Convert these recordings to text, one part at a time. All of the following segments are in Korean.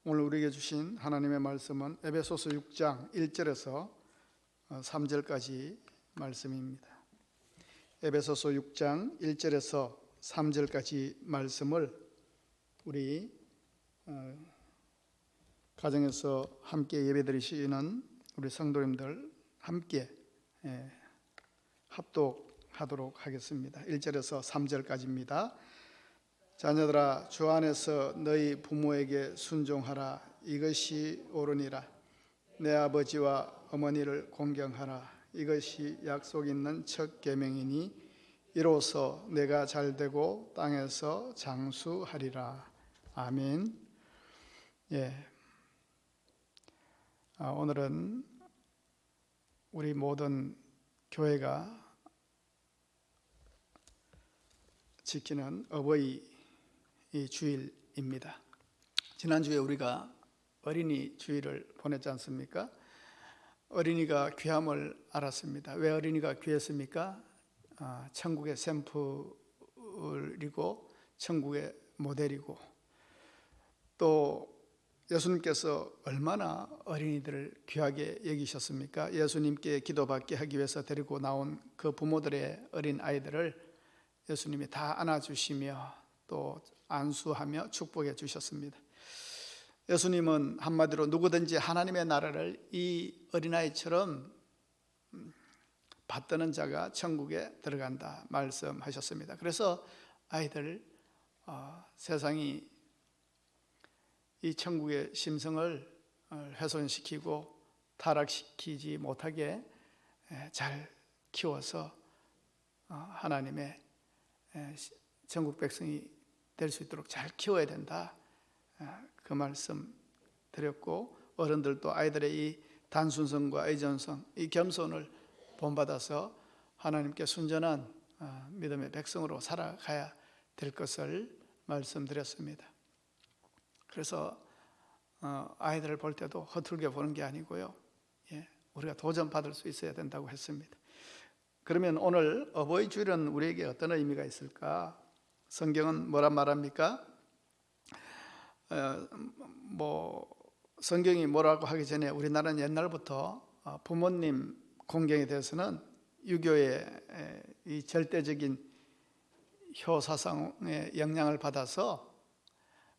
오늘 우리에게 주신 하나님의 말씀은 에베소서 6장 1절에서 3절까지 말씀입니다. 에베소서 6장 1절에서 3절까지 말씀을 우리 가정에서 함께 예배드리시는 우리 성도님들 함께 합독하도록 하겠습니다. 1절에서 3절까지입니다. 자녀들아, 주 안에서 너희 부모에게 순종하라. 이것이 옳으니라. 내 아버지와 어머니를 공경하라. 이것이 약속 있는 첫 계명이니 이로써 내가 잘되고 땅에서 장수하리라. 아멘. 오늘은 우리 모든 교회가 지키는 어버이 주일입니다. 지난주에 우리가 어린이 주일을 보냈지 않습니까? 어린이가 귀함을 알았습니다. 왜 어린이가 귀했습니까? 천국의 샘플이고 천국의 모델이고, 또 예수님께서 얼마나 어린이들을 귀하게 여기셨습니까? 예수님께 기도받게 하기 위해서 데리고 나온 그 부모들의 어린 아이들을 예수님이 다 안아주시며 또 안수하며 축복해 주셨습니다. 예수님은 한마디로 누구든지 하나님의 나라를 이 어린아이처럼 받드는 자가 천국에 들어간다 말씀하셨습니다. 그래서 아이들 세상이 이 천국의 심성을 훼손시키고 타락시키지 못하게 잘 키워서 하나님의 천국 백성이 될 수 있도록 잘 키워야 된다, 그 말씀 드렸고, 어른들도 아이들의 이 단순성과 의존성, 이 겸손을 본받아서 하나님께 순전한 믿음의 백성으로 살아가야 될 것을 말씀드렸습니다. 그래서 아이들을 볼 때도 허툴게 보는 게 아니고요, 우리가 도전받을 수 있어야 된다고 했습니다. 그러면 오늘 어버이 주일은 우리에게 어떤 의미가 있을까? 성경은 뭐라 말합니까? 성경이 뭐라고 하기 전에 우리나라는 옛날부터 부모님 공경에 대해서는 유교의 이 절대적인 효사상의 영향을 받아서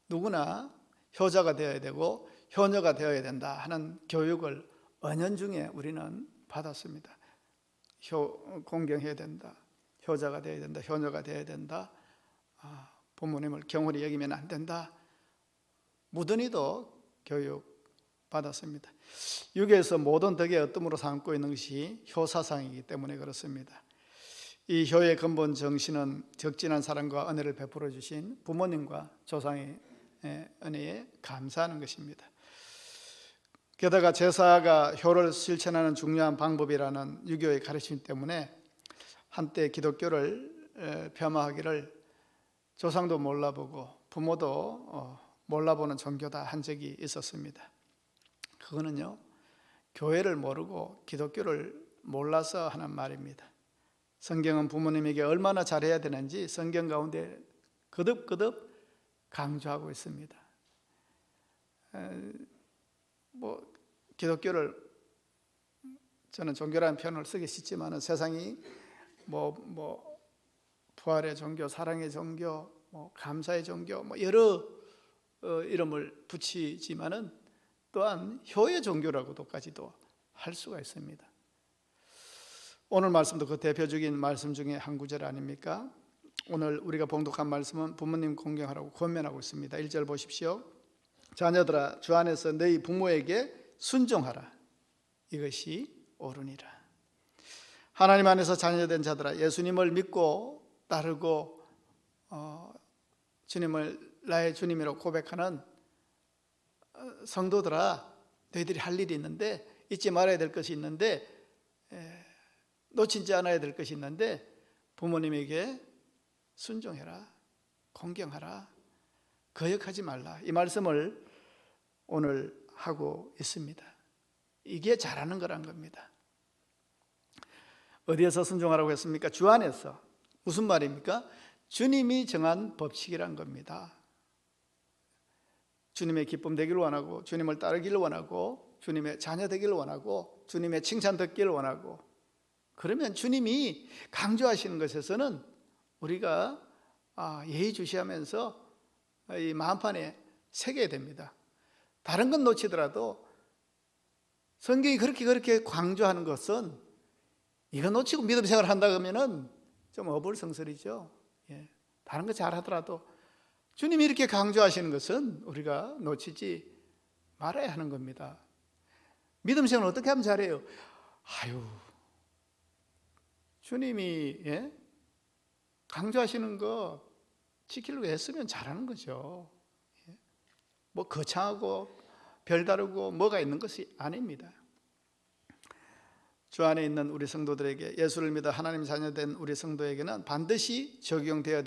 누구나 효자가 되어야 되고 효녀가 되어야 된다 하는 교육을 은연중에 우리는 받았습니다. 공경해야 된다, 효자가 되어야 된다, 효녀가 되어야 된다, 부모님을 경홀히 여기면 안 된다, 무던히도 교육받았습니다. 유교에서 모든 덕의 어뜸으로 삼고 있는 것이 효사상이기 때문에 그렇습니다. 이 효의 근본 정신은 적진한 사랑과 은혜를 베풀어 주신 부모님과 조상의 은혜에 감사하는 것입니다. 게다가 제사가 효를 실천하는 중요한 방법이라는 유교의 가르침 때문에 한때 기독교를 폄하하기를 조상도 몰라보고 부모도 몰라보는 종교다 한 적이 있었습니다. 그거는요, 교회를 모르고 기독교를 몰라서 하는 말입니다. 성경은 부모님에게 얼마나 잘해야 되는지 성경 가운데 거듭거듭 강조하고 있습니다. 기독교를 저는 종교라는 표현을 쓰기 쉽지만 세상이 부활의 종교, 사랑의 종교, 감사의 종교, 여러 이름을 붙이지만은 또한 효의 종교라고도까지도 할 수가 있습니다. 오늘 말씀도 그 대표적인 말씀 중에 한 구절 아닙니까? 오늘 우리가 봉독한 말씀은 부모님 공경하라고 권면하고 있습니다. 1절 보십시오. 자녀들아, 주 안에서 너희 부모에게 순종하라. 이것이 옳으니라. 하나님 안에서 자녀된 자들아, 예수님을 믿고 따르고 주님을 나의 주님이라고 고백하는 성도들아, 너희들이 할 일이 있는데, 잊지 말아야 될 것이 있는데, 놓치지 않아야 될 것이 있는데, 부모님에게 순종해라, 공경하라, 거역하지 말라, 이 말씀을 오늘 하고 있습니다. 이게 잘하는 거란 겁니다. 어디에서 순종하라고 했습니까? 주 안에서. 무슨 말입니까? 주님이 정한 법칙이란 겁니다. 주님의 기쁨 되기를 원하고, 주님을 따르기를 원하고, 주님의 자녀 되기를 원하고, 주님의 칭찬 듣기를 원하고, 그러면 주님이 강조하시는 것에서는 우리가 예의주시하면서 이 마음판에 새겨야 됩니다. 다른 건 놓치더라도 성경이 그렇게 강조하는 것은 이거 놓치고 믿음 생활을 한다 그러면은 좀 어불성설이죠. 다른 거 잘하더라도 주님이 이렇게 강조하시는 것은 우리가 놓치지 말아야 하는 겁니다. 믿음 생활을 어떻게 하면 잘해요? 주님이 강조하시는 거 지키려고 애쓰면 잘하는 거죠. 뭐 거창하고 별다르고 뭐가 있는 것이 아닙니다. 주 안에 있는 우리 성도들에게, 예수를 믿어 하나님 자녀된 우리 성도에게는 반드시 적용되어야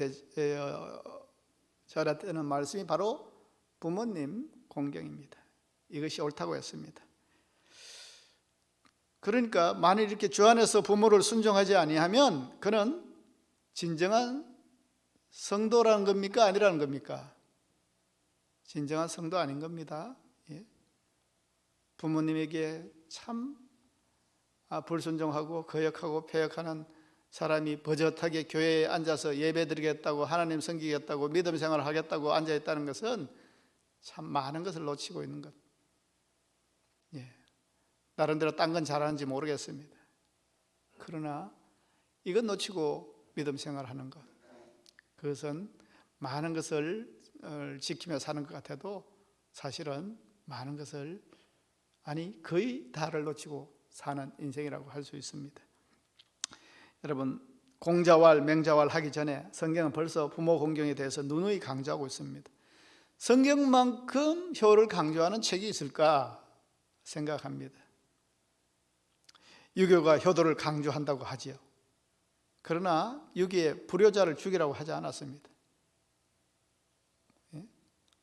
되는 말씀이 바로 부모님 공경입니다. 이것이 옳다고 했습니다. 그러니까 만일 이렇게 주 안에서 부모를 순종하지 아니하면 그는 진정한 성도라는 겁니까? 아니라는 겁니까? 진정한 성도 아닌 겁니다. 부모님에게 참 불순종하고 거역하고 패역하는 사람이 버젓하게 교회에 앉아서 예배드리겠다고, 하나님 섬기겠다고, 믿음 생활을 하겠다고 앉아있다는 것은 참 많은 것을 놓치고 있는 것. 나름대로 딴 건 잘하는지 모르겠습니다. 그러나 이건 놓치고 믿음 생활을 하는 것, 그것은 많은 것을 지키며 사는 것 같아도 사실은 많은 것을, 거의 다를 놓치고 사는 인생이라고 할 수 있습니다. 여러분, 공자왈, 맹자왈 하기 전에 성경은 벌써 부모 공경에 대해서 누누이 강조하고 있습니다. 성경만큼 효를 강조하는 책이 있을까 생각합니다. 유교가 효도를 강조한다고 하지요. 그러나 유교에 불효자를 죽이라고 하지 않았습니다.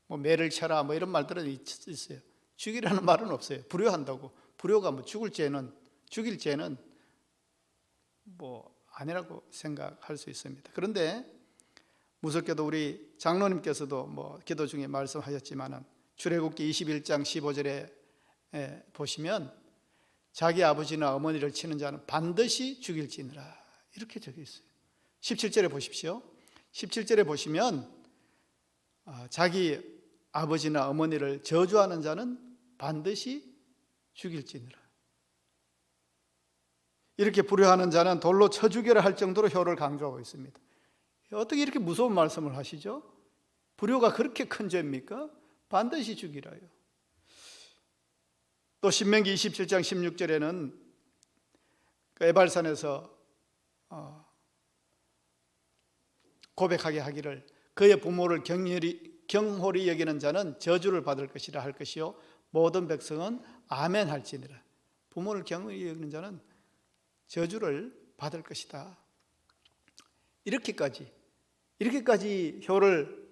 뭐 매를 쳐라 뭐 이런 말들은 있어요. 죽이라는 말은 없어요. 불효한다고. 불효가 죽일 죄는 뭐 아니라고 생각할 수 있습니다. 그런데 무섭게도 우리 장로님께서도 기도 중에 말씀하셨지만은 출애굽기 21장 15절에 보시면 자기 아버지나 어머니를 치는 자는 반드시 죽일지니라 이렇게 적혀 있어요. 17절에 보십시오. 17절에 보시면 자기 아버지나 어머니를 저주하는 자는 반드시 죽일지니라. 이렇게 불효하는 자는 돌로 쳐 죽여라 할 정도로 효를 강조하고 있습니다. 어떻게 이렇게 무서운 말씀을 하시죠? 불효가 그렇게 큰 죄입니까? 반드시 죽이라요. 또 신명기 27장 16절에는 에발산에서 고백하게 하기를 그의 부모를 경홀히 여기는 자는 저주를 받을 것이라 할 것이요 모든 백성은 아멘 할지니라. 부모를 경홀히 여기는 자는 저주를 받을 것이다. 이렇게까지 효를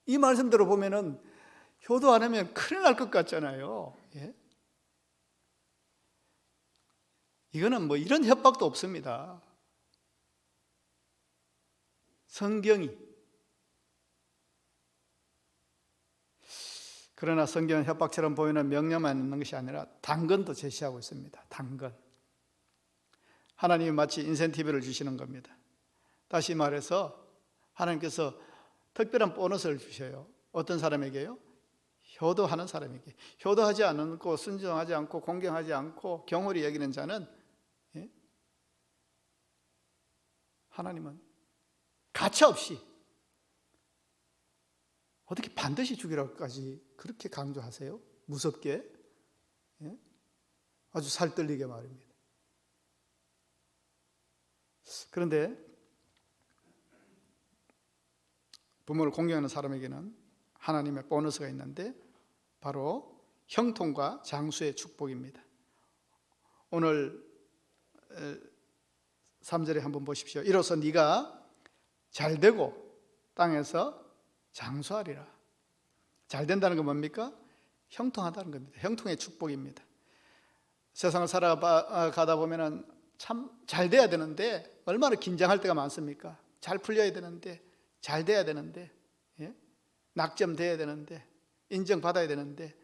이 말씀대로 보면은 효도 안 하면 큰일 날 것 같잖아요. 이거는 이런 협박도 없습니다. 성경이. 그러나 성경은 협박처럼 보이는 명령만 있는 것이 아니라 당근도 제시하고 있습니다. 당근. 하나님이 마치 인센티브를 주시는 겁니다. 다시 말해서 하나님께서 특별한 보너스를 주셔요. 어떤 사람에게요? 효도하는 사람에게. 효도하지 않고 순종하지 않고 공경하지 않고 경홀히 여기는 자는 하나님은 가차없이 어떻게 반드시 죽이라고까지 그렇게 강조하세요? 무섭게, 아주 살떨리게 말입니다. 그런데 부모를 공경하는 사람에게는 하나님의 보너스가 있는데 바로 형통과 장수의 축복입니다. 오늘 3절에 한번 보십시오. 이로써 네가 잘되고 땅에서 장수하리라. 잘 된다는 건 뭡니까? 형통하다는 겁니다. 형통의 축복입니다. 세상을 살아가다 보면은 참 잘 돼야 되는데 얼마나 긴장할 때가 많습니까? 잘 풀려야 되는데, 잘 돼야 되는데, 낙점돼야 되는데, 인정받아야 되는데,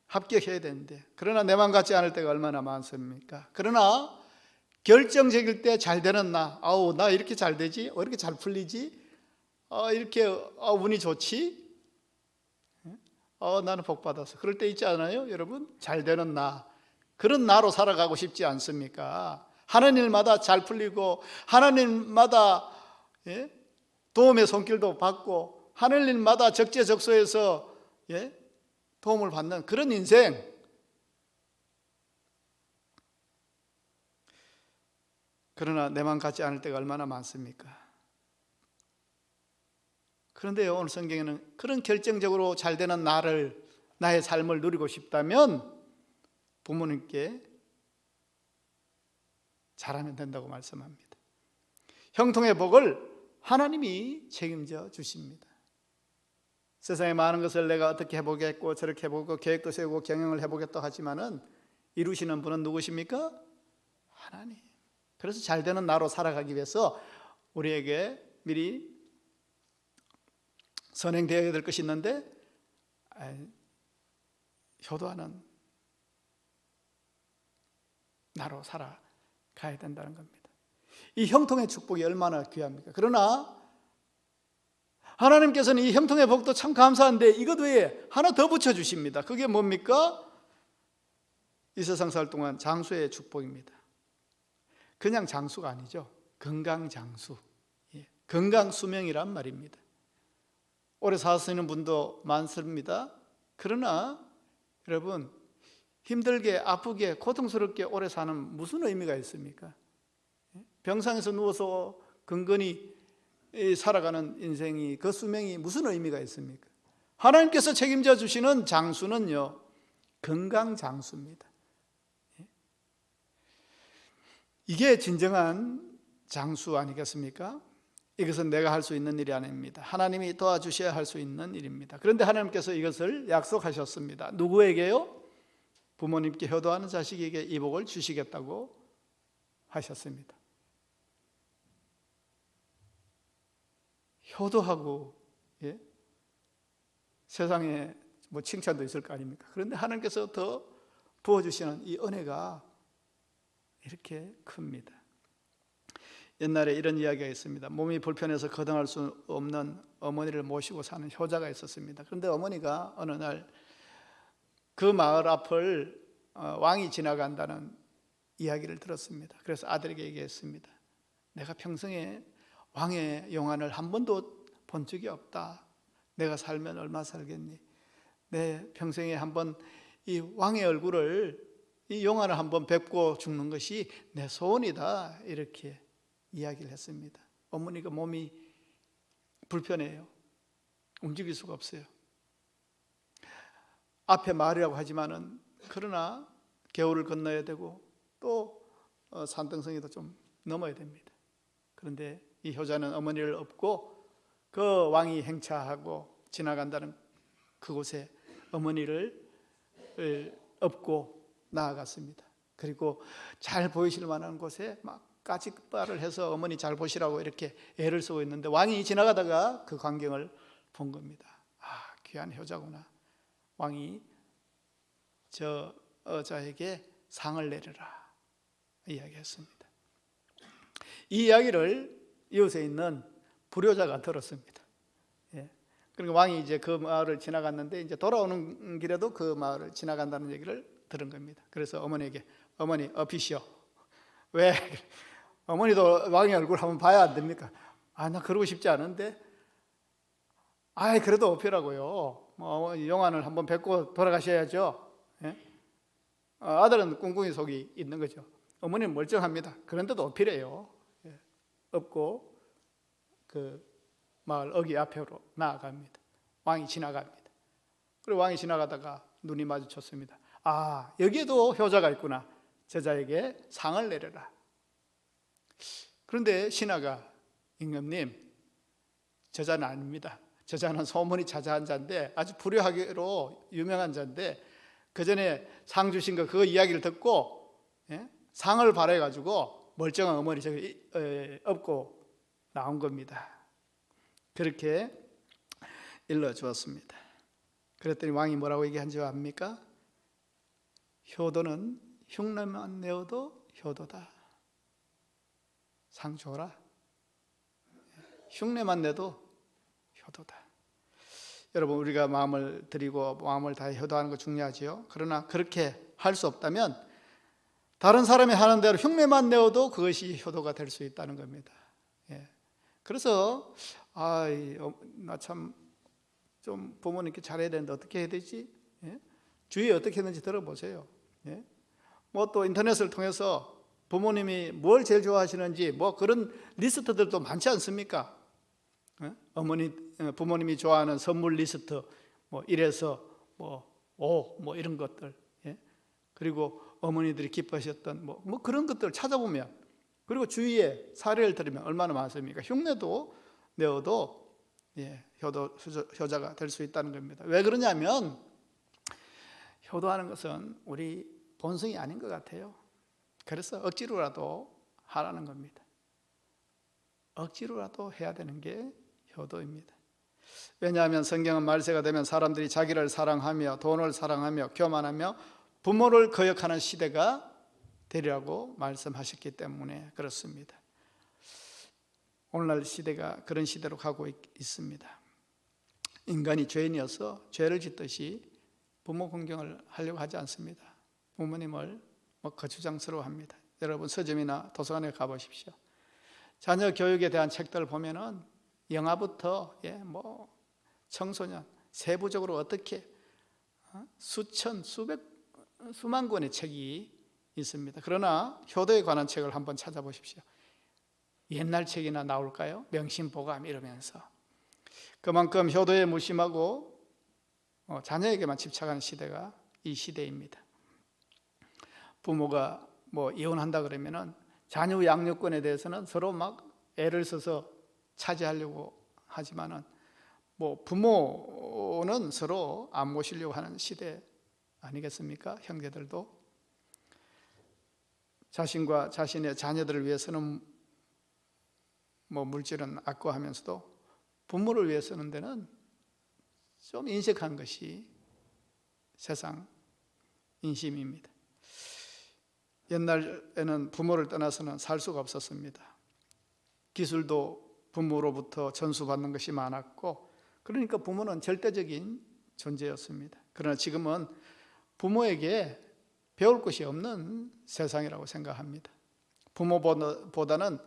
합격해야 되는데, 그러나 내 맘 같지 않을 때가 얼마나 많습니까? 그러나 결정적일 때 잘 되는 나, 아우 나 이렇게 잘 되지? 이렇게 잘 풀리지? 이렇게 운이 좋지? 나는 복 받았어. 그럴 때 있지 않아요, 여러분? 잘 되는 나, 그런 나로 살아가고 싶지 않습니까? 하는 일마다 잘 풀리고 하나님마다 도움의 손길도 받고 하는 일마다 적재적소에서 도움을 받는 그런 인생. 그러나 내 맘 같지 않을 때가 얼마나 많습니까? 그런데요, 오늘 성경에는 그런 결정적으로 잘 되는 나의 삶을 누리고 싶다면 부모님께 잘하면 된다고 말씀합니다. 형통의 복을 하나님이 책임져 주십니다. 세상에 많은 것을 내가 어떻게 해보겠고 저렇게 해보고 계획도 세우고 경영을 해보겠다 하지만은 이루시는 분은 누구십니까? 하나님. 그래서 잘 되는 나로 살아가기 위해서 우리에게 미리 선행되어야 될 것이 있는데 효도하는 나로 살아가야 된다는 겁니다. 이 형통의 축복이 얼마나 귀합니까? 그러나 하나님께서는 이 형통의 복도 참 감사한데 이것 외에 하나 더 붙여주십니다. 그게 뭡니까? 이 세상 살 동안 장수의 축복입니다. 그냥 장수가 아니죠. 건강장수, 건강수명이란 말입니다. 오래 사시는 분도 많습니다. 그러나 여러분, 힘들게 아프게 고통스럽게 오래 사는 무슨 의미가 있습니까? 병상에서 누워서 근근히 살아가는 인생이, 그 수명이 무슨 의미가 있습니까? 하나님께서 책임져 주시는 장수는요, 건강장수입니다. 이게 진정한 장수 아니겠습니까? 이것은 내가 할 수 있는 일이 아닙니다. 하나님이 도와주셔야 할 수 있는 일입니다. 그런데 하나님께서 이것을 약속하셨습니다. 누구에게요? 부모님께 효도하는 자식에게 이 복을 주시겠다고 하셨습니다. 효도하고 세상에 뭐 칭찬도 있을 거 아닙니까? 그런데 하나님께서 더 부어주시는 이 은혜가 이렇게 큽니다. 옛날에 이런 이야기가 있습니다. 몸이 불편해서 거동할 수 없는 어머니를 모시고 사는 효자가 있었습니다. 그런데 어머니가 어느 날 그 마을 앞을 왕이 지나간다는 이야기를 들었습니다. 그래서 아들에게 얘기했습니다. 내가 평생에 왕의 용안을 한 번도 본 적이 없다. 내가 살면 얼마 살겠니? 내 평생에 한번 이 왕의 얼굴을, 이 용안을 한번 뵙고 죽는 것이 내 소원이다. 이렇게 이야기를 했습니다. 어머니가 몸이 불편해요. 움직일 수가 없어요. 앞에 마을이라고 하지만은 그러나 겨울을 건너야 되고 또 산등성이도 좀 넘어야 됩니다. 그런데 이 효자는 어머니를 업고 그 왕이 행차하고 지나간다는 그곳에 어머니를 업고 나아갔습니다. 그리고 잘 보이실 만한 곳에 막 까짓발을 해서 어머니 잘 보시라고 이렇게 애를 쓰고 있는데 왕이 지나가다가 그 광경을 본 겁니다. 귀한 효자구나. 왕이 저 여자에게 상을 내려라 이야기했습니다. 이 이야기를 이웃에 있는 불효자가 들었습니다. 그러니까 왕이 이제 그 마을을 지나갔는데 이제 돌아오는 길에도 그 마을을 지나간다는 얘기를 들은 겁니다. 그래서 어머니에게, 어머니 업히시오. 왜? 어머니도 왕의 얼굴 한번 봐야 안 됩니까? 나 그러고 싶지 않은데. 그래도 업히라고요. 용안을 한번 뵙고 돌아가셔야죠. 아들은 꿍꿍이 속이 있는 거죠. 어머니는 멀쩡합니다. 그런데도 업히래요. 업고 그 마을 어귀 앞으로 나아갑니다. 왕이 지나갑니다. 그리고 왕이 지나가다가 눈이 마주쳤습니다. 여기에도 효자가 있구나. 제자에게 상을 내려라. 그런데 신하가, 임금님, 제자는 아닙니다. 제자는 소문이 자자한 자인데 아주 불효하기로 유명한 자인데 그 전에 상 주신 거 그 이야기를 듣고 상을 바래가지고 멀쩡한 어머니 저기 업고 나온 겁니다. 그렇게 일러주었습니다. 그랬더니 왕이 뭐라고 얘기한 줄 압니까? 효도는 흉내만 내어도 효도다. 상 줘라. 흉내만 내도 효도다. 여러분, 우리가 마음을 드리고 마음을 다해 효도하는 거 중요하지요. 그러나 그렇게 할 수 없다면 다른 사람이 하는 대로 흉내만 내어도 그것이 효도가 될 수 있다는 겁니다. 그래서 나 참 좀 부모님께 잘해야 되는데 어떻게 해야 되지? 주위에 어떻게 했는지 들어보세요. 뭐 또 인터넷을 통해서 부모님이 뭘 제일 좋아하시는지 뭐 그런 리스트들도 많지 않습니까? 부모님이 좋아하는 선물 리스트, 뭐 1에서 뭐 5, 뭐 이런 것들, 그리고 어머니들이 기뻐하셨던 뭐 그런 것들을 찾아보면, 그리고 주위에 사례를 들으면 얼마나 많습니까? 흉내도 내어도 효자가 될 수 있다는 겁니다. 왜 그러냐면 효도하는 것은 우리 본성이 아닌 것 같아요. 그래서 억지로라도 하라는 겁니다. 억지로라도 해야 되는 게 효도입니다. 왜냐하면 성경은 말세가 되면 사람들이 자기를 사랑하며 돈을 사랑하며 교만하며 부모를 거역하는 시대가 되리라고 말씀하셨기 때문에 그렇습니다. 오늘날 시대가 그런 시대로 가고 있습니다. 인간이 죄인이어서 죄를 짓듯이 부모 공경을 하려고 하지 않습니다. 부모님을 거추장스러워합니다. 여러분, 서점이나 도서관에 가보십시오. 자녀 교육에 대한 책들을 보면은 영아부터 청소년 세부적으로 어떻게 수천 수만 권의 책이 있습니다. 그러나 효도에 관한 책을 한번 찾아보십시오. 옛날 책이나 나올까요? 명심보감 이러면서. 그만큼 효도에 무심하고 자녀에게만 집착하는 시대가 이 시대입니다. 부모가 이혼한다 그러면은 자녀 양육권에 대해서는 서로 막 애를 써서 차지하려고 하지만은 부모는 서로 안 모시려고 하는 시대 아니겠습니까? 형제들도 자신과 자신의 자녀들을 위해서는 물질은 아까워하면서도 부모를 위해 쓰는 데는 좀 인색한 것이 세상 인심입니다. 옛날에는 부모를 떠나서는 살 수가 없었습니다. 기술도 부모로부터 전수받는 것이 많았고, 그러니까 부모는 절대적인 존재였습니다. 그러나 지금은 부모에게 배울 것이 없는 세상이라고 생각합니다. 부모보다는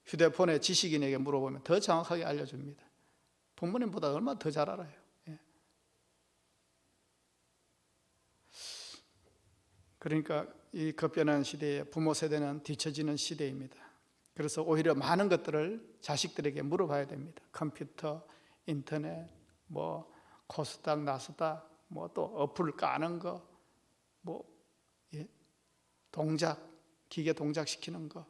휴대폰에 지식인에게 물어보면 더 정확하게 알려줍니다. 부모님보다 얼마나 더 잘 알아요. 그러니까 이 급변하는 시대에 부모 세대는 뒤처지는 시대입니다. 그래서 오히려 많은 것들을 자식들에게 물어봐야 됩니다. 컴퓨터, 인터넷, 코스닥, 나스닥, 또 어플 까는 거, 동작, 기계 동작시키는 거.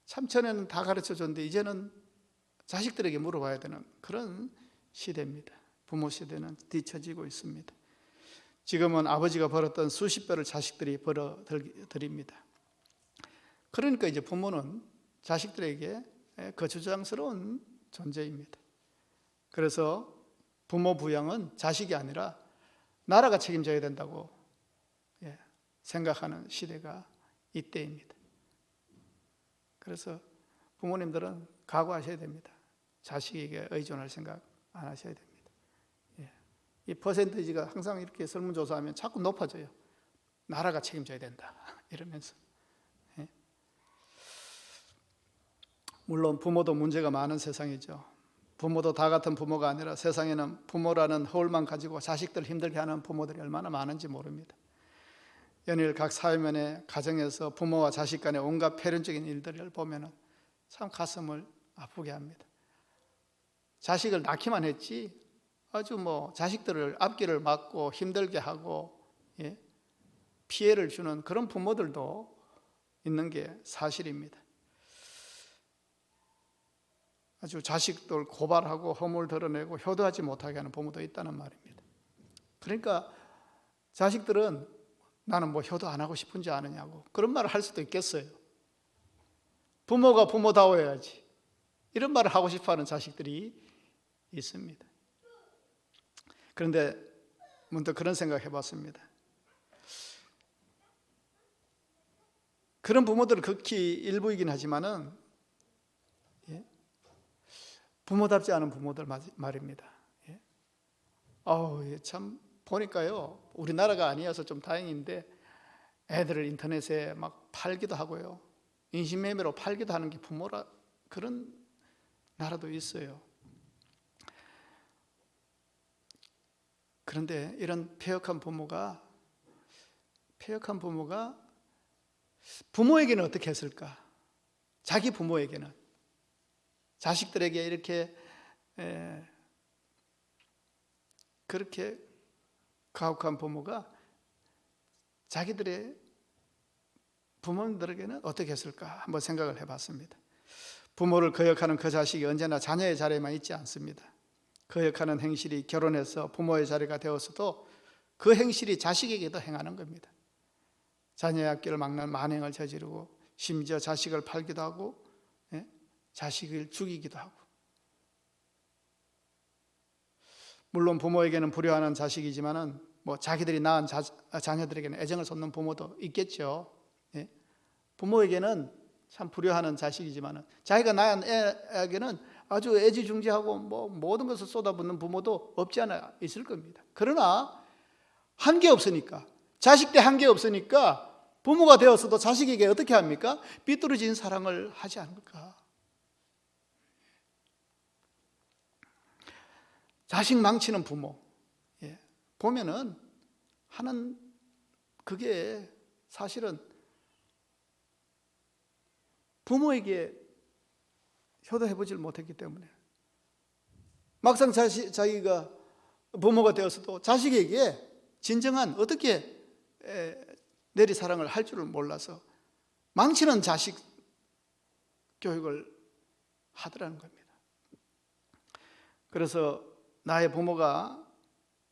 참 전에는 다 가르쳐 줬는데 이제는 자식들에게 물어봐야 되는 그런 시대입니다. 부모 세대는 뒤처지고 있습니다. 지금은 아버지가 벌었던 수십 배를 자식들이 벌어들입니다. 그러니까 이제 부모는 자식들에게 거추장스러운 존재입니다. 그래서 부모 부양은 자식이 아니라 나라가 책임져야 된다고 생각하는 시대가 이때입니다. 그래서 부모님들은 각오하셔야 됩니다. 자식에게 의존할 생각 안 하셔야 됩니다. 이 퍼센티지가 항상 이렇게 설문조사하면 자꾸 높아져요. 나라가 책임져야 된다 이러면서. 물론 부모도 문제가 많은 세상이죠. 부모도 다 같은 부모가 아니라 세상에는 부모라는 허울만 가지고 자식들 힘들게 하는 부모들이 얼마나 많은지 모릅니다. 연일 각 사회면의 가정에서 부모와 자식 간의 온갖 폐륜적인 일들을 보면 참 가슴을 아프게 합니다. 자식을 낳기만 했지 아주 자식들을 앞길을 막고 힘들게 하고 피해를 주는 그런 부모들도 있는 게 사실입니다. 아주 자식들 고발하고 허물 드러내고 효도하지 못하게 하는 부모도 있다는 말입니다. 그러니까 자식들은 나는 효도 안 하고 싶은지 아느냐고 그런 말을 할 수도 있겠어요. 부모가 부모다워야지 이런 말을 하고 싶어하는 자식들이 있습니다. 그런데 문득 그런 생각 해봤습니다. 그런 부모들은 극히 일부이긴 하지만은 부모답지 않은 부모들 말입니다. 참 보니까요, 우리나라가 아니어서 좀 다행인데 애들을 인터넷에 막 팔기도 하고요, 인신매매로 팔기도 하는 게 부모라, 그런 나라도 있어요. 그런데 이런 패역한 부모가 부모에게는 어떻게 했을까? 자기 부모에게는, 자식들에게 이렇게 그렇게 가혹한 부모가 자기들의 부모님들에게는 어떻게 했을까 한번 생각을 해봤습니다. 부모를 거역하는 그 자식이 언제나 자녀의 자리에만 있지 않습니다. 거역하는 행실이 결혼해서 부모의 자리가 되었어도 그 행실이 자식에게도 행하는 겁니다. 자녀의 앞길을 막는 만행을 저지르고 심지어 자식을 팔기도 하고 자식을 죽이기도 하고, 물론 부모에게는 불효하는 자식이지만은 자기들이 낳은 자녀들에게는 애정을 쏟는 부모도 있겠죠. 부모에게는 참 불효하는 자식이지만은 자기가 낳은 애에게는 아주 애지중지하고 모든 것을 쏟아붓는 부모도 없지 않아 있을 겁니다. 그러나 한계 없으니까, 자식 때 한계 없으니까 부모가 되었어도 자식에게 어떻게 합니까? 삐뚤어진 사랑을 하지 않을까? 자식 망치는 부모 보면은 하는 그게 사실은 부모에게 효도해보질 못했기 때문에, 막상 자기가 부모가 되었어도 자식에게 진정한 어떻게 내리사랑을 할 줄을 몰라서 망치는 자식 교육을 하더라는 겁니다. 그래서 나의 부모가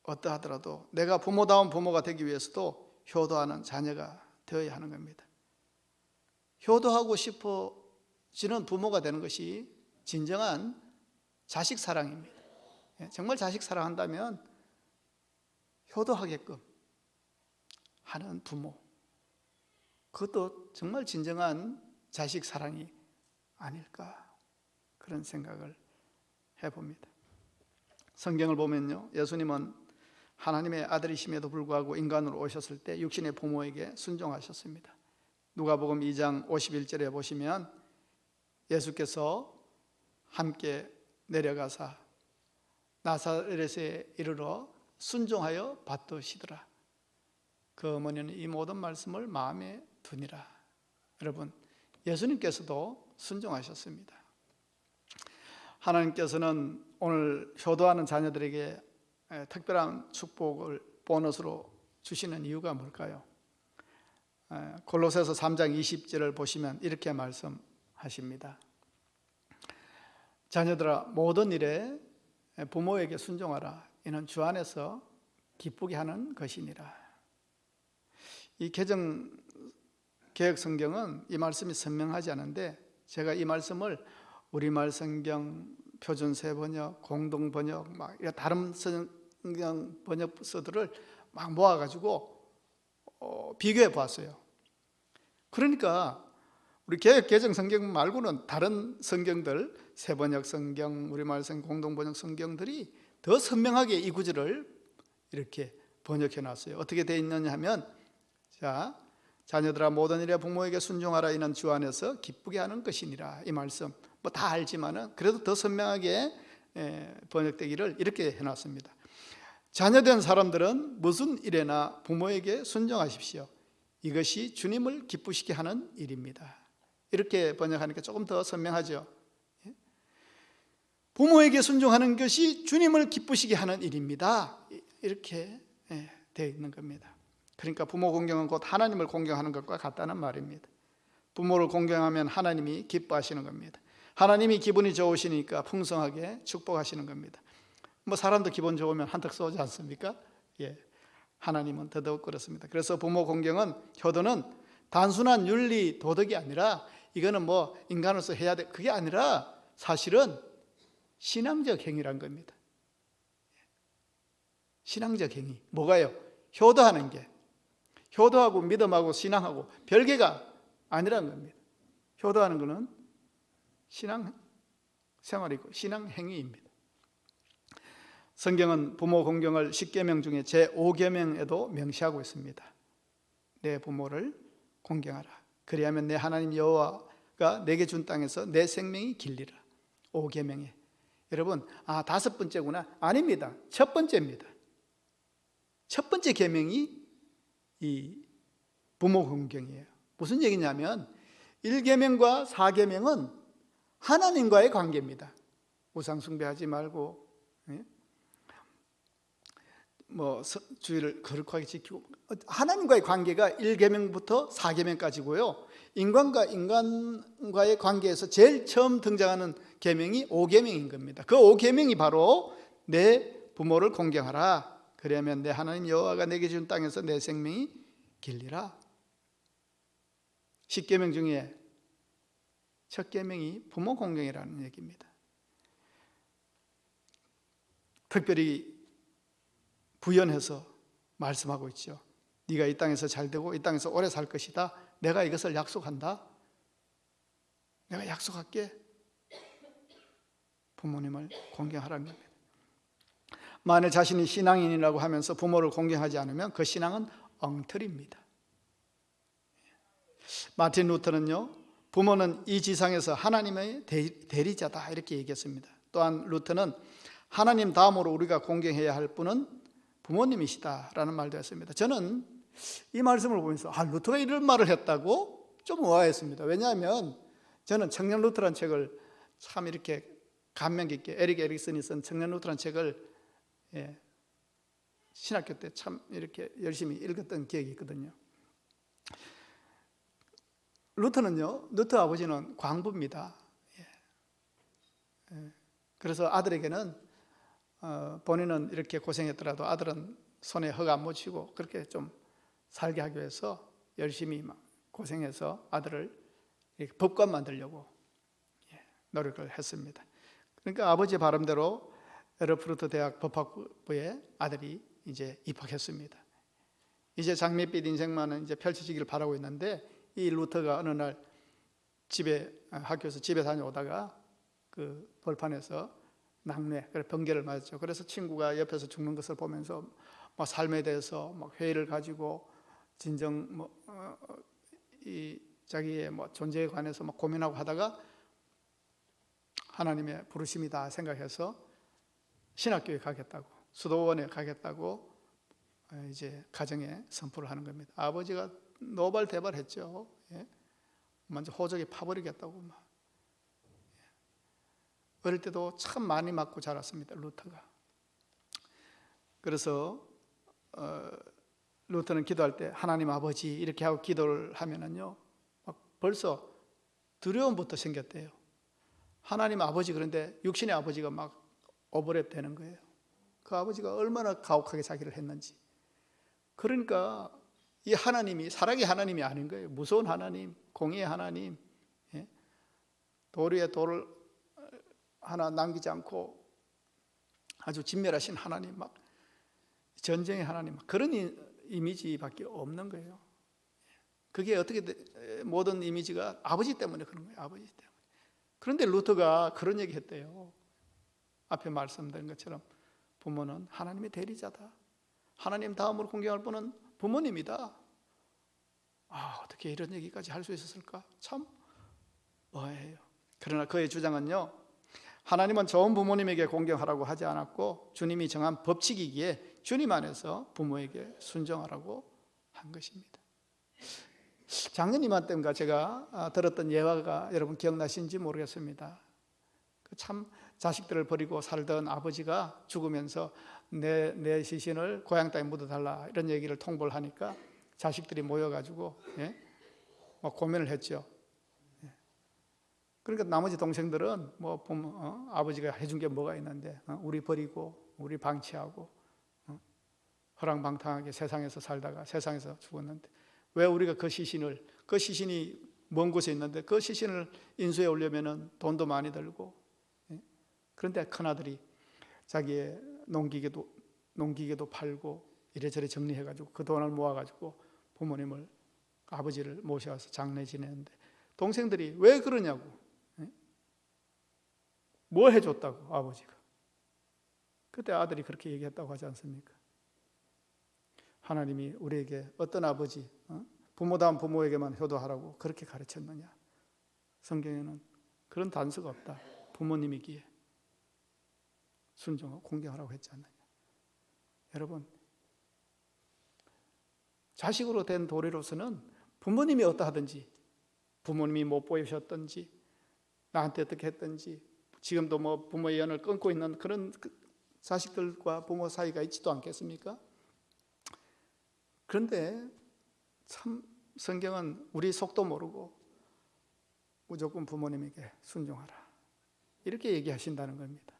어떠하더라도 내가 부모다운 부모가 되기 위해서도 효도하는 자녀가 되어야 하는 겁니다. 효도하고 싶어지는 부모가 되는 것이 진정한 자식 사랑입니다. 정말 자식 사랑한다면 효도하게끔 하는 부모, 그것도 정말 진정한 자식 사랑이 아닐까, 그런 생각을 해봅니다. 성경을 보면요, 예수님은 하나님의 아들이심에도 불구하고 인간으로 오셨을 때 육신의 부모에게 순종하셨습니다. 누가복음 2장 51절에 보시면 예수께서 함께 내려가사 나사렛에 이르러 순종하여 받드시더라. 그 어머니는 이 모든 말씀을 마음에 두니라. 여러분, 예수님께서도 순종하셨습니다. 하나님께서는 오늘 효도하는 자녀들에게 특별한 축복을 보너스로 주시는 이유가 뭘까요? 골로새서 3장 20절을 보시면 이렇게 말씀하십니다. 자녀들아, 모든 일에 부모에게 순종하라. 이는 주 안에서 기쁘게 하는 것이니라. 이 개역 성경은 이 말씀이 선명하지 않은데, 제가 이 말씀을 우리말 성경, 표준 세번역, 공동 번역, 다른 성경 번역서들을 막 모아가지고 비교해 보았어요. 그러니까 우리 개역 개정 성경 말고는 다른 성경들, 세번역 성경, 우리말 성경, 공동 번역 성경들이 더 선명하게 이 구절을 이렇게 번역해 놨어요. 어떻게 되어 있느냐 하면, 자, 자녀들아 모든 일에 부모에게 순종하라. 이는 주 안에서 기쁘게 하는 것이니라. 이 말씀 다 알지만은 그래도 더 선명하게 번역되기를 이렇게 해놨습니다. 자녀된 사람들은 무슨 일에나 부모에게 순종하십시오. 이것이 주님을 기쁘시게 하는 일입니다. 이렇게 번역하니까 조금 더 선명하죠. 부모에게 순종하는 것이 주님을 기쁘시게 하는 일입니다. 이렇게 되어 있는 겁니다. 그러니까 부모 공경은 곧 하나님을 공경하는 것과 같다는 말입니다. 부모를 공경하면 하나님이 기뻐하시는 겁니다. 하나님이 기분이 좋으시니까 풍성하게 축복하시는 겁니다. 사람도 기분 좋으면 한턱 쏘지 않습니까? 하나님은 더더욱 그렇습니다. 그래서 부모 공경은, 효도는 단순한 윤리 도덕이 아니라, 이거는 인간으로서 해야 돼, 그게 아니라 사실은 신앙적 행위란 겁니다. 신앙적 행위. 뭐가요? 효도하는 게. 효도하고 믿음하고 신앙하고 별개가 아니라는 겁니다. 효도하는 것은 신앙 생활이고 신앙 행위입니다. 성경은 부모 공경을 10계명 중에 제5계명에도 명시하고 있습니다. 내 부모를 공경하라. 그리하면 내 하나님 여호와가 내게 준 땅에서 내 생명이 길리라. 5계명에. 여러분, 다섯 번째구나. 아닙니다. 첫 번째입니다. 첫 번째 계명이 이 부모 공경이에요. 무슨 얘기냐면 1계명과 4계명은 하나님과의 관계입니다. 우상 숭배하지 말고, 주의를 거룩하게 지키고, 하나님과의 관계가 1계명부터 4계명까지고요. 인간과 인간과의 관계에서 제일 처음 등장하는 계명이 5계명인 겁니다. 그 5계명이 바로 내 부모를 공경하라. 그러면 내 하나님 여호와가 내게 준 땅에서 내 생명이 길리라. 10계명 중에 첫 계명이 부모 공경이라는 얘기입니다. 특별히 부연해서 말씀하고 있죠. 네가 이 땅에서 잘되고 이 땅에서 오래 살 것이다. 내가 이것을 약속한다. 내가 약속할게. 부모님을 공경하라는 겁니다. 만일 자신이 신앙인이라고 하면서 부모를 공경하지 않으면 그 신앙은 엉터리입니다. 마틴 루터는요, 부모는 이 지상에서 하나님의 대리자다 이렇게 얘기했습니다. 또한 루터는 하나님 다음으로 우리가 공경해야 할 분은 부모님이시다라는 말도 했습니다. 저는 이 말씀을 보면서 루터가 이런 말을 했다고 좀 의아했습니다. 왜냐하면 저는 청년 루터라는 책을 참 이렇게 감명 깊게 에릭 에릭슨이 쓴 청년 루터라는 책을 신학교 때 참 이렇게 열심히 읽었던 기억이 있거든요. 루터 아버지는 광부입니다. 그래서 아들에게는 본인은 이렇게 고생했더라도 아들은 손에 흙 안 묻히고 그렇게 좀 살게 하기 위해서 열심히 막 고생해서 아들을 법관 만들려고 노력을 했습니다. 그러니까 아버지의 바람대로 에르푸르트 대학 법학부에 아들이 이제 입학했습니다. 이제 장밋빛 인생만은 이제 펼쳐지기를 바라고 있는데 이 루터가 어느 날 학교에서 집에 다녀오다가 그 벌판에서 낙뢰, 번개를 맞았죠. 그래서 친구가 옆에서 죽는 것을 보면서 막 삶에 대해서 막 회의를 가지고 진정 이 자기의 존재에 관해서 막 고민하고 하다가 하나님의 부르심이다 생각해서 신학교에 가겠다고, 수도원에 가겠다고 이제 가정에 선포를 하는 겁니다. 아버지가 노발대발했죠. 먼저 호적에 파버리겠다고 막. 어릴 때도 참 많이 맞고 자랐습니다, 루터가. 그래서 루터는 기도할 때 하나님 아버지 이렇게 하고 기도를 하면은요, 막 벌써 두려움부터 생겼대요. 하나님 아버지, 그런데 육신의 아버지가 막 오버랩 되는 거예요. 그 아버지가 얼마나 가혹하게 자기를 했는지. 그러니까 이 하나님이 사랑의 하나님이 아닌 거예요. 무서운 하나님, 공의의 하나님, 돌 위에 돌을 하나 남기지 않고 아주 진멸하신 하나님, 막 전쟁의 하나님, 그런 이미지밖에 없는 거예요. 그게 어떻게 모든 이미지가 아버지 때문에 그런 거예요. 아버지 때문에. 그런데 루터가 그런 얘기 했대요. 앞에 말씀드린 것처럼 부모는 하나님의 대리자다. 하나님 다음으로 공경할 분은 부모님이다. 어떻게 이런 얘기까지 할 수 있었을까? 참 의아해요. 그러나 그의 주장은요, 하나님은 좋은 부모님에게 공경하라고 하지 않았고 주님이 정한 법칙이기에 주님 안에서 부모에게 순종하라고 한 것입니다. 작년 이맘때인가 제가 들었던 예화가 여러분 기억나신지 모르겠습니다. 참 자식들을 버리고 살던 아버지가 죽으면서 내 시신을 고향 땅에 묻어달라 이런 얘기를 통보를 하니까 자식들이 모여가지고 막 고민을 했죠. 그러니까 나머지 동생들은 아버지가 해준 게 뭐가 있는데 우리 버리고 우리 방치하고 허랑방탕하게 세상에서 살다가 세상에서 죽었는데 왜 우리가 그 시신이 먼 곳에 있는데 그 시신을 인수해 오려면은 돈도 많이 들고 그런데 큰아들이 자기의 농기계도 팔고 이래저래 정리해가지고 그 돈을 모아가지고 부모님을, 아버지를 모셔와서 장례 지내는데 동생들이 왜 그러냐고, 뭐 해줬다고 아버지가. 그때 아들이 그렇게 얘기했다고 하지 않습니까? 하나님이 우리에게 어떤 아버지, 부모다운 부모에게만 효도하라고 그렇게 가르쳤느냐? 성경에는 그런 단서가 없다. 부모님이기에 순종하고 공경하라고 했지 않느냐? 여러분, 자식으로 된 도리로서는 부모님이 어떠하든지, 부모님이 못 보이셨든지, 나한테 어떻게 했든지, 지금도 뭐 부모의 연을 끊고 있는 그런 자식들과 부모 사이가 있지도 않겠습니까? 그런데 참 성경은 우리 속도 모르고 무조건 부모님에게 순종하라, 이렇게 얘기하신다는 겁니다.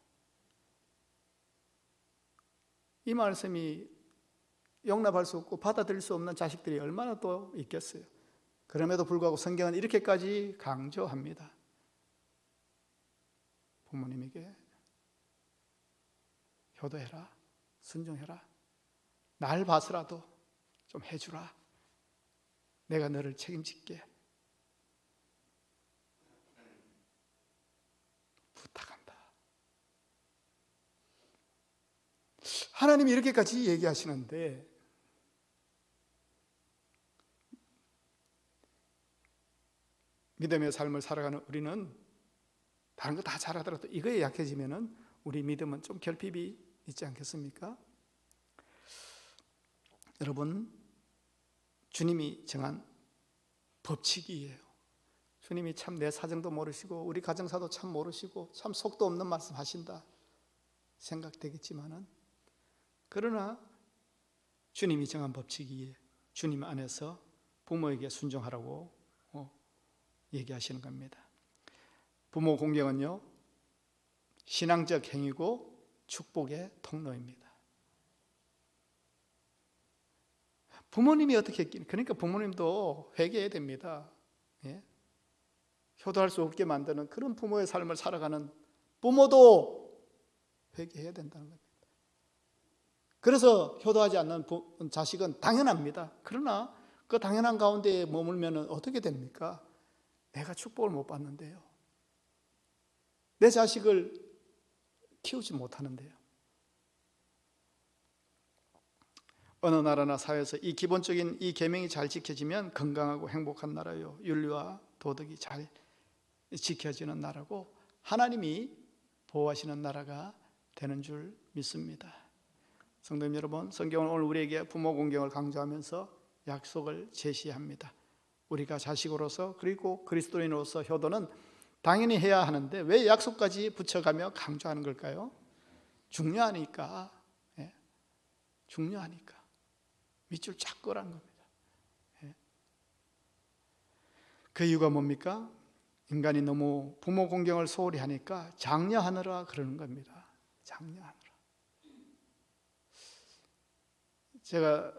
이 말씀이 용납할 수 없고 받아들일 수 없는 자식들이 얼마나 또 있겠어요. 그럼에도 불구하고 성경은 이렇게까지 강조합니다. 부모님에게 효도해라, 순종해라, 날 봐서라도 좀 해주라, 내가 너를 책임질게, 부탁한다. 하나님이 이렇게까지 얘기하시는데 믿음의 삶을 살아가는 우리는 다른 거 다 잘하더라도 이거에 약해지면은 우리 믿음은 좀 결핍이 있지 않겠습니까? 여러분, 주님이 정한 법칙이에요. 주님이 참 내 사정도 모르시고 우리 가정사도 참 모르시고 참 속도 없는 말씀 하신다 생각되겠지만은, 그러나 주님이 정한 법칙이에 주님 안에서 부모에게 순종하라고 얘기하시는 겁니다. 부모 공경은요, 신앙적 행위고 축복의 통로입니다. 부모님이 어떻게 했긴, 그러니까 부모님도 회개해야 됩니다. 예? 효도할 수 없게 만드는 그런 부모의 삶을 살아가는 부모도 회개해야 된다는 겁니다. 그래서 효도하지 않는 자식은 당연합니다. 그러나 그 당연한 가운데 머물면 어떻게 됩니까? 내가 축복을 못 받는데요, 내 자식을 키우지 못하는데요. 어느 나라나 사회에서 이 기본적인 이 계명이 잘 지켜지면 건강하고 행복한 나라요, 윤리와 도덕이 잘 지켜지는 나라고 하나님이 보호하시는 나라가 되는 줄 믿습니다. 성도님 여러분, 성경은 오늘 우리에게 부모 공경을 강조하면서 약속을 제시합니다. 우리가 자식으로서 그리고 그리스도인으로서 효도는 당연히 해야 하는데 왜 약속까지 붙여가며 강조하는 걸까요? 중요하니까. 예. 중요하니까 밑줄 쫙 끄라는 겁니다. 예. 그 이유가 뭡니까? 인간이 너무 부모 공경을 소홀히 하니까 장려하느라 그러는 겁니다. 장려하느라. 제가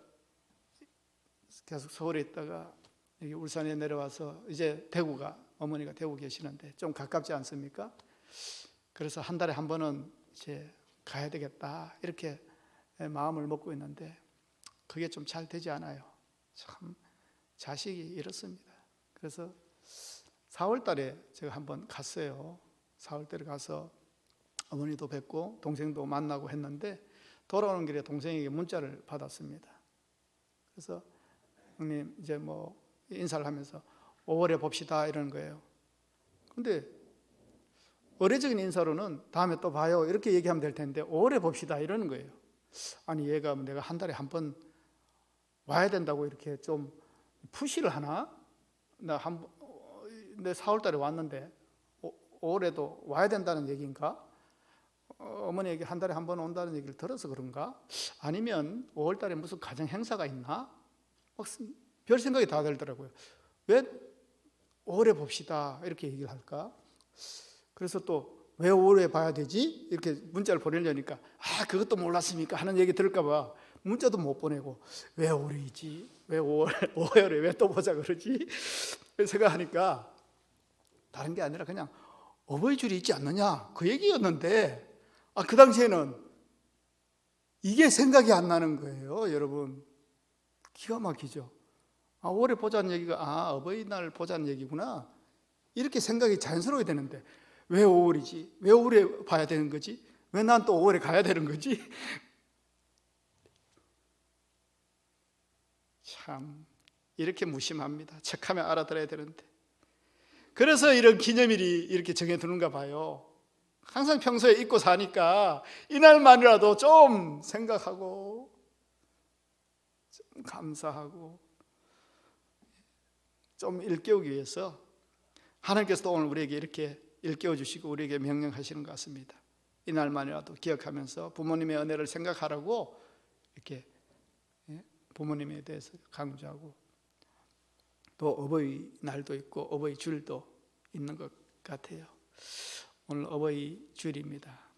계속 서울에 있다가 여기 울산에 내려와서 이제 어머니가 대구 계시는데 좀 가깝지 않습니까? 그래서 한 달에 한 번은 이제 가야 되겠다 이렇게 마음을 먹고 있는데 그게 좀 잘 되지 않아요. 참 자식이 이렇습니다. 그래서 4월 달에 제가 한번 갔어요. 4월 달에 가서 어머니도 뵙고 동생도 만나고 했는데 돌아오는 길에 동생에게 문자를 받았습니다. 그래서 형님 이제 뭐 인사를 하면서 5월에 봅시다 이러는 거예요. 근데 의례적인 인사로는 다음에 또 봐요 이렇게 얘기하면 될 텐데 5월에 봅시다 이러는 거예요. 아니 얘가 내가 한 달에 한 번 와야 된다고 이렇게 좀 푸시를 하나? 내 4월 달에 왔는데 5월에도 와야 된다는 얘기인가? 어머니에게 한 달에 한 번 온다는 얘기를 들어서 그런가? 아니면 5월 달에 무슨 가정 행사가 있나? 별 생각이 다 들더라고요. 왜 5월에 봅시다 이렇게 얘기를 할까? 그래서 또 왜 5월에 봐야 되지? 이렇게 문자를 보내려니까 그것도 몰랐습니까? 하는 얘기 들을까 봐 문자도 못 보내고 왜 5월이지? 왜 5월에 왜 또 보자 그러지? 생각하니까 다른 게 아니라 그냥 어버이줄이 있지 않느냐 그 얘기였는데 그 당시에는 이게 생각이 안 나는 거예요. 여러분, 기가 막히죠. 5월에 보자는 얘기가 어버이날 보자는 얘기구나 이렇게 생각이 자연스러워야 되는데 왜 5월이지? 왜 5월에 봐야 되는 거지? 왜 난 또 5월에 가야 되는 거지? 참 이렇게 무심합니다. 척하면 알아들어야 되는데. 그래서 이런 기념일이 이렇게 정해두는가 봐요. 항상 평소에 잊고 사니까 이날만이라도 좀 생각하고 좀 감사하고 좀 일깨우기 위해서 하나님께서도 오늘 우리에게 이렇게 일깨워 주시고 우리에게 명령하시는 것 같습니다. 이날만이라도 기억하면서 부모님의 은혜를 생각하라고 이렇게 부모님에 대해서 강조하고, 또 어버이날도 있고 어버이줄도 있는 것 같아요. 오늘 어버이줄입니다.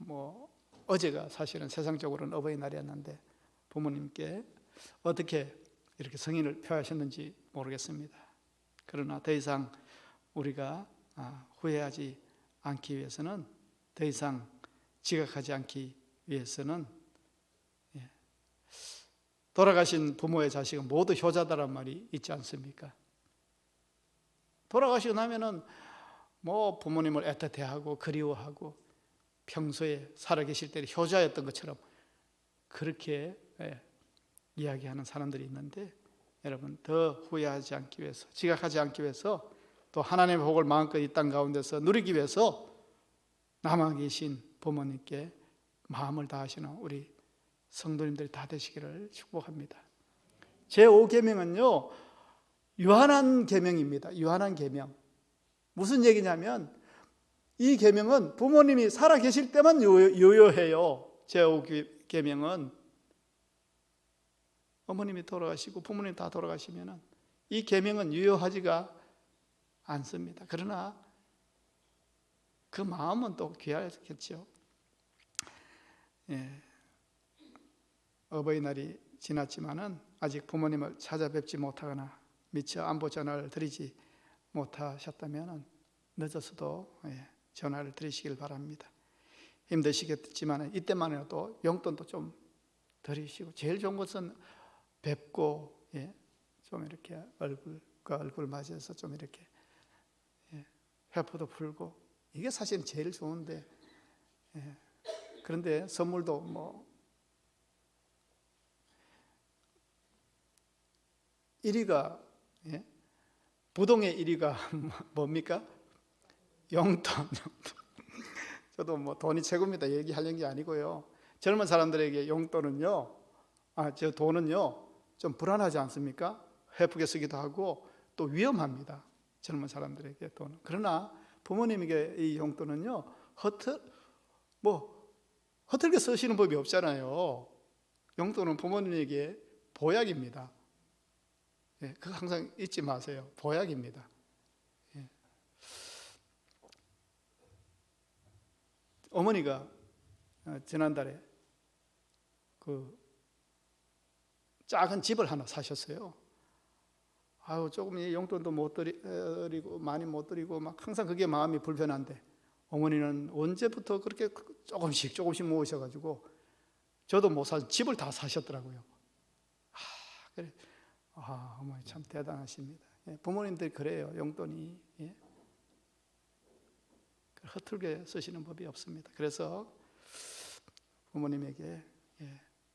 어제가 사실은 세상적으로는 어버이날이었는데 부모님께 어떻게 이렇게 성의를 표하셨는지 모르겠습니다. 그러나 더 이상 우리가 후회하지 않기 위해서는, 더 이상 지각하지 않기 위해서는, 돌아가신 부모의 자식은 모두 효자다란 말이 있지 않습니까? 돌아가시고 나면은 부모님을 애틋해하고 그리워하고 평소에 살아계실 때 효자였던 것처럼 그렇게 이야기하는 사람들이 있는데, 여러분 더 후회하지 않기 위해서, 지각하지 않기 위해서, 또 하나님의 복을 마음껏 이 땅 가운데서 누리기 위해서 남아 계신 부모님께 마음을 다하시는 우리 성도님들이 다 되시기를 축복합니다. 제5계명은요 유한한 계명입니다. 유한한 계명. 무슨 얘기냐면 이 계명은 부모님이 살아 계실 때만 유효해요. 제5계명은 어머님이 돌아가시고 부모님 다 돌아가시면 이 계명은 유효하지가 않습니다. 그러나 그 마음은 또 귀하겠죠. 어버이날이 지났지만은 아직 부모님을 찾아뵙지 못하거나 미처 안부 전화를 드리지 못하셨다면 늦어서도 전화를 드리시길 바랍니다. 힘드시겠지만 이때만이라도 용돈도 좀 드리시고, 제일 좋은 것은 뵙고 좀 이렇게 얼굴과 얼굴 맞이해서 좀 이렇게 회포도 풀고, 이게 사실 제일 좋은데, 그런데 선물도 1위가 부동의 1위가 뭡니까? 용돈. 저도 돈이 최고입니다 얘기하려는 게 아니고요. 젊은 사람들에게 용돈은요, 저 돈은요 좀 불안하지 않습니까? 헤프게 쓰기도 하고 또 위험합니다. 젊은 사람들에게 돈은. 그러나 부모님에게 이 용돈은요 허틀게 쓰시는 법이 없잖아요. 용돈은 부모님에게 보약입니다. 그거 항상 잊지 마세요. 보약입니다. 어머니가 지난달에 그 작은 집을 하나 사셨어요. 조금 용돈도 못 드리고 많이 못 드리고 막 항상 그게 마음이 불편한데, 어머니는 언제부터 그렇게 조금씩 모으셔가지고 저도 못 사 집을 다 사셨더라고요. 그래. 어머니 참 대단하십니다. 부모님들이 그래요. 용돈이 허틀게 쓰시는 법이 없습니다. 그래서 부모님에게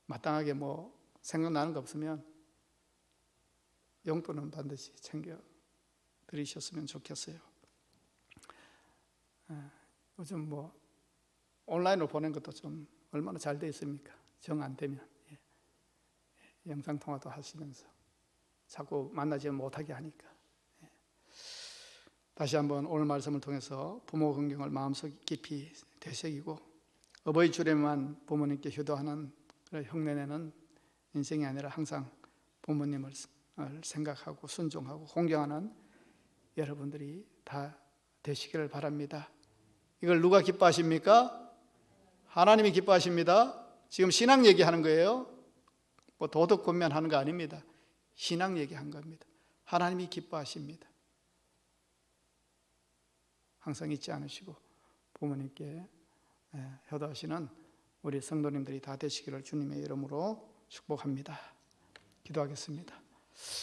마땅하게 생각나는 거 없으면 용돈은 반드시 챙겨 드리셨으면 좋겠어요. 요즘 온라인으로 보낸 것도 좀 얼마나 잘 돼 있습니까? 정 안 되면 영상통화도 하시면서 자꾸 만나지 못하게 하니까. 다시 한번 오늘 말씀을 통해서 부모 긍정을 마음속 깊이 되새기고, 어버이줄에만 부모님께 효도하는 흉내내는 인생이 아니라 항상 부모님을 생각하고 순종하고 공경하는 여러분들이 다 되시기를 바랍니다. 이걸 누가 기뻐하십니까? 하나님이 기뻐하십니다. 지금 신앙 얘기하는 거예요. 도덕 권면하는 거 아닙니다. 신앙 얘기한 겁니다. 하나님이 기뻐하십니다. 항상 잊지 않으시고 부모님께 효도하시는 우리 성도님들이 다 되시기를 주님의 이름으로 축복합니다. 기도하겠습니다.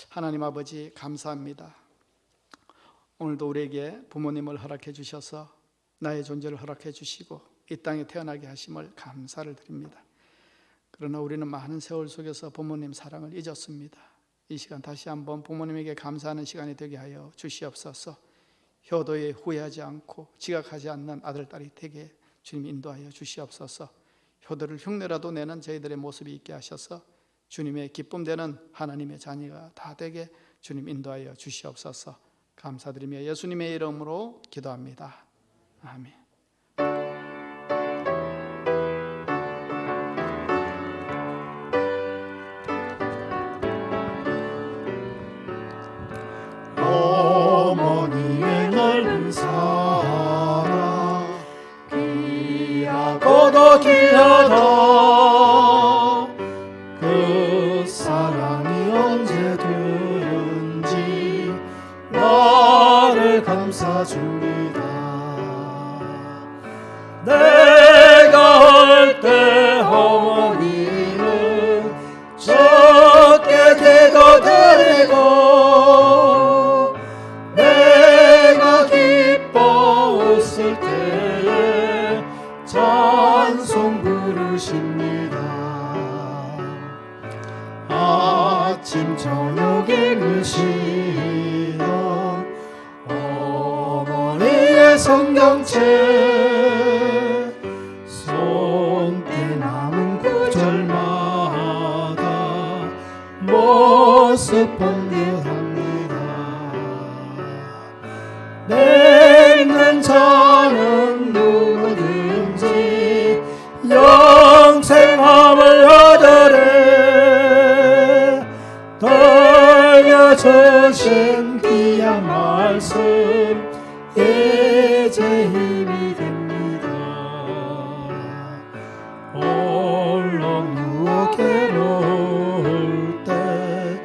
하나님 아버지, 감사합니다. 오늘도 우리에게 부모님을 허락해 주셔서 나의 존재를 허락해 주시고 이 땅에 태어나게 하심을 감사를 드립니다. 그러나 우리는 많은 세월 속에서 부모님 사랑을 잊었습니다. 이 시간 다시 한번 부모님에게 감사하는 시간이 되게 하여 주시옵소서. 효도에 후회하지 않고 지각하지 않는 아들, 딸이 되게 주님 인도하여 주시옵소서. 효도를 흉내라도 내는 저희들의 모습이 있게 하셔서 주님의 기쁨되는 하나님의 자녀가 다 되게 주님 인도하여 주시옵소서. 감사드리며 예수님의 이름으로 기도합니다. 아멘. 어머니의 넓은 사랑 귀하고도 귀하다. 그 사랑이 언제든지 나를 감싸줍니다. 내가 할 때 어머니는 적게 되도 드리고 내가 기뻐 웃을 때에 찬송 부르십니다. 아침 저녁에 읽으시던 어머니의 성경책 손때 남은 구절마다 모습 본듯합니다. 늙는 자는 누구든지 영생함을 얻으래. 들려주신 귀한 말씀 이제 힘이 됩니다. 홀로 누워 괴로울 때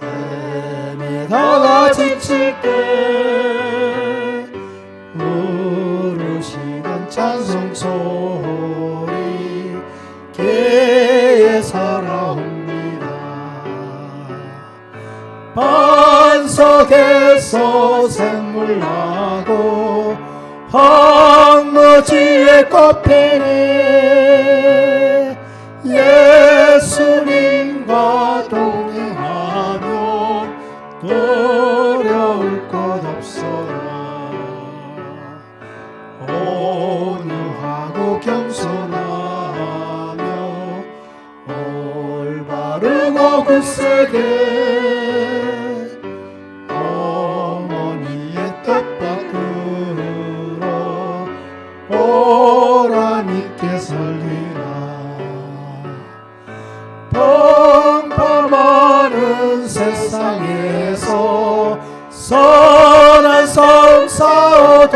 헤매다가 지칠 때 부르시는 찬송 소리 귀에 살아옵니다. 반석에서 샘물 나고 황무지에 꽃피네. 예수님과 동행하며 두려울 것 없어라. 온유하고 겸손하며 올바르고 굳세게 어머니의 뜻밖으로 보람있게 살리라. 평범하는 세상에서 선한 삶 싸우다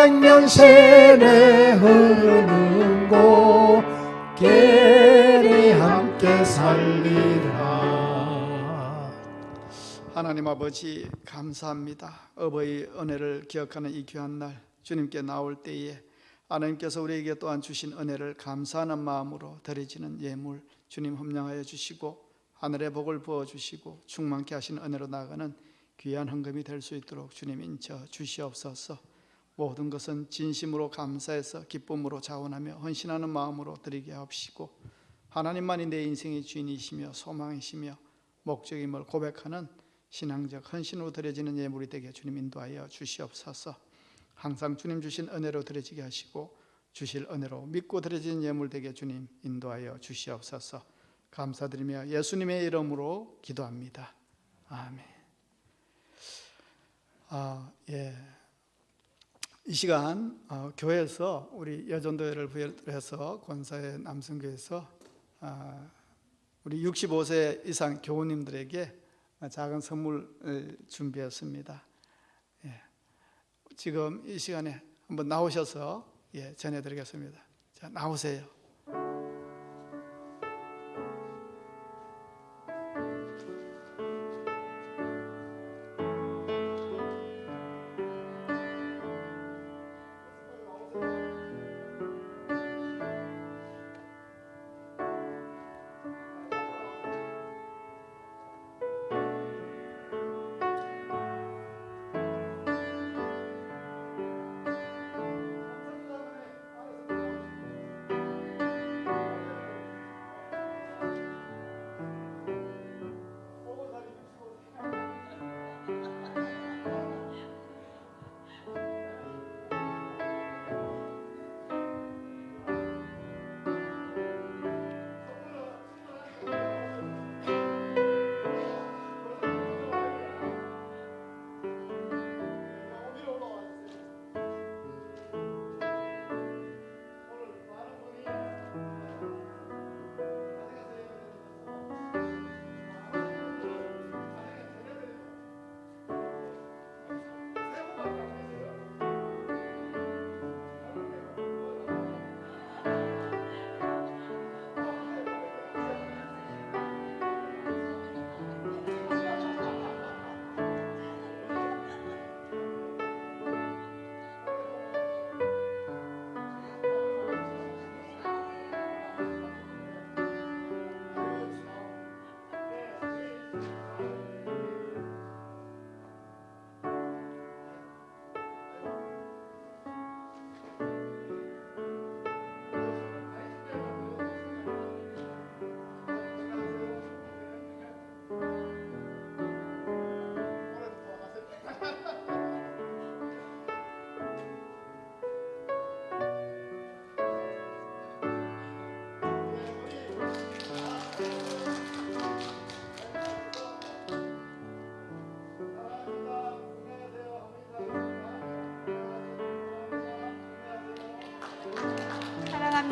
생명샘에 흐르는 곳 길이 함께 살리라. 하나님 아버지, 감사합니다. 어버이 은혜를 기억하는 이 귀한 날 주님께 나올 때에 하나님께서 우리에게 또한 주신 은혜를 감사하는 마음으로 드려지는 예물 주님 험량하여 주시고 하늘의 복을 부어주시고 충만케 하신 은혜로 나아가는 귀한 헌금이 될 수 있도록 주님 인쳐 주시옵소서. 모든 것은 진심으로 감사해서 기쁨으로 자원하며 헌신하는 마음으로 드리게 하옵시고 하나님만이 내 인생의 주인이시며 소망이시며 목적임을 고백하는 신앙적 헌신으로 드려지는 예물이 되게 주님 인도하여 주시옵소서. 항상 주님 주신 은혜로 드려지게 하시고 주실 은혜로 믿고 드려지는 예물 되게 주님 인도하여 주시옵소서. 감사드리며 예수님의 이름으로 기도합니다. 아멘. 이 시간 교회에서 우리 여전도회를 부여해서 권사의 남성교회에서 우리 65세 이상 교우님들에게 작은 선물을 준비했습니다. 지금 이 시간에 한번 나오셔서 전해드리겠습니다. 자, 나오세요.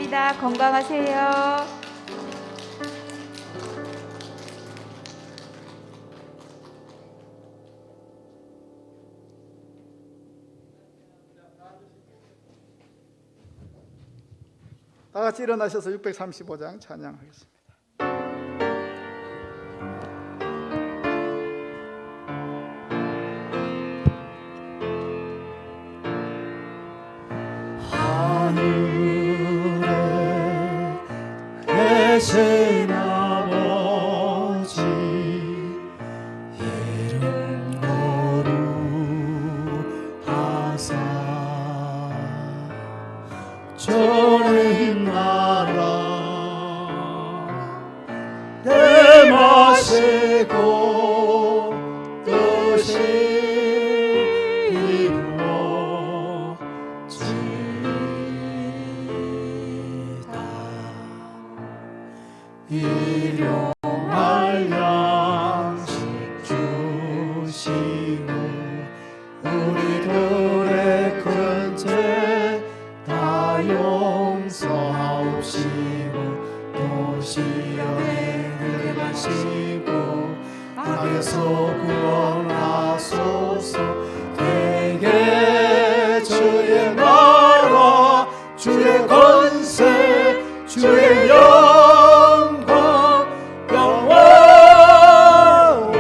축복합니다. 건강하세요. 다 같이 일어나셔서 635장 찬양하겠습니다. 하늘에 계신 아버지 이름 거룩하사 주님 나라 내마시고 뜻이 이루어지다. 일용할 양식 주시고 우리들의 큰 죄 다 용서하옵시고 또 시험에 들어가시고 악에서 구원하소서. 대개 주의 나라 주의 권세 주의 영광 영원히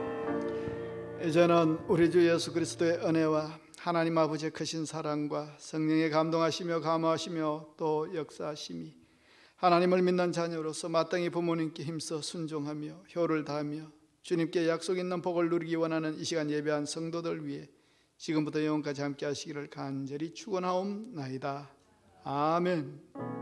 아멘. 이제는 우리 주 예수 그리스도의 은혜와 하나님 아버지의 크신 사랑과 성령의 감동하시며 감화하시며 또 역사하심이 하나님을 믿는 자녀로서 마땅히 부모님께 힘써 순종하며 효를 다하며 주님께 약속 있는 복을 누리기 원하는 이 시간 예배한 성도들 위해 지금부터 영원까지 함께 하시기를 간절히 축원하옵나이다. 아멘.